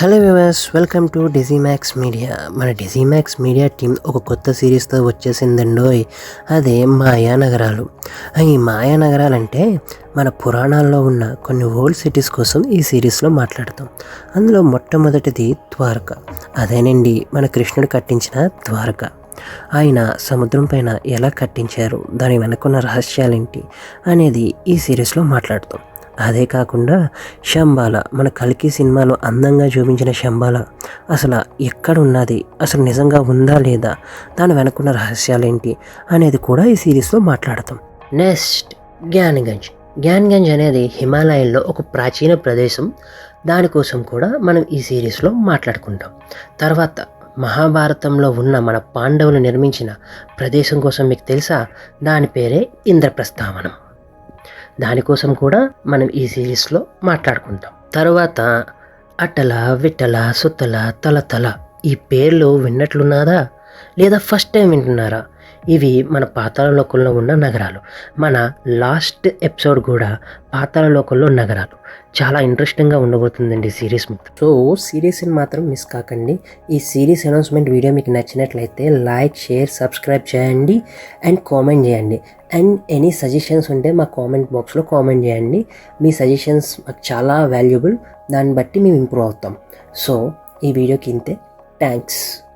Hello viewers, welcome to Digimax media. మన Digimax media team ఒక కొత్త సిరీస్తో వచ్చేసిందండోయ్. అదే మాయానగరాలు. ఈ మాయానగరాలంటే మన పురాణాల్లో ఉన్న కొన్ని ఓల్డ్ సిటీస్ కోసం ఈ సిరీస్లో మాట్లాడతాం. అందులో మొట్టమొదటిది ద్వారక. అదేనండి మన కృష్ణుడు కట్టించిన ద్వారక. ఆయన సముద్రం పైన ఎలా కట్టించారు, దాని వెనకున్న రహస్యాలేంటి అనేది ఈ సిరీస్లో మాట్లాడతాం. అదే కాకుండా శంబాల, మన కల్కి సినిమాలో అందంగా చూపించిన శంబాల అసలు ఎక్కడ ఉన్నది, అసలు నిజంగా ఉందా లేదా, దాని వెనుకున్న రహస్యాలేంటి అనేది కూడా ఈ సిరీస్లో మాట్లాడతాం. నెక్స్ట్ జ్ఞాన్గంజ్. జ్ఞాన్గంజ్ అనేది హిమాలయాల్లో ఒక ప్రాచీన ప్రదేశం. దానికోసం కూడా మనం ఈ సిరీస్లో మాట్లాడుకుంటాం. తర్వాత మహాభారతంలో ఉన్న మన పాండవులు నిర్మించిన ప్రదేశం కోసం మీకు తెలుసా, దాని పేరే ఇంద్రప్రస్థావనం. దానికోసం కూడా మనం ఈ సిరీస్లో మాట్లాడుకుంటాం. తర్వాత అటల, విట్టల, సుత్తల, తలతల ఈ పేర్లు విన్నట్లున్నారా లేదా ఫస్ట్ టైం వింటున్నారా? ఇవి మన పాతాళలోకంలో ఉన్న నగరాలు. మన లాస్ట్ ఎపిసోడ్ కూడా పాతాళలోకంలో నగరాలు. చాలా ఇంట్రెస్టింగ్గా ఉండబోతుందండి సిరీస్ మొత్తం. సో సిరీస్ని మాత్రం మిస్ కాకండి. ఈ సిరీస్ అనౌన్స్మెంట్ వీడియో మీకు నచ్చినట్లయితే లైక్, షేర్, సబ్స్క్రైబ్ చేయండి అండ్ కామెంట్ చేయండి. అండ్ ఎనీ సజెషన్స్ ఉంటే మా కామెంట్ బాక్స్లో కామెంట్ చేయండి. మీ సజెషన్స్ మాకు చాలా వాల్యుబుల్. దాన్ని బట్టి మేము ఇంప్రూవ్ అవుతాం. సో ఈ వీడియోకి ఇంతే. థ్యాంక్స్.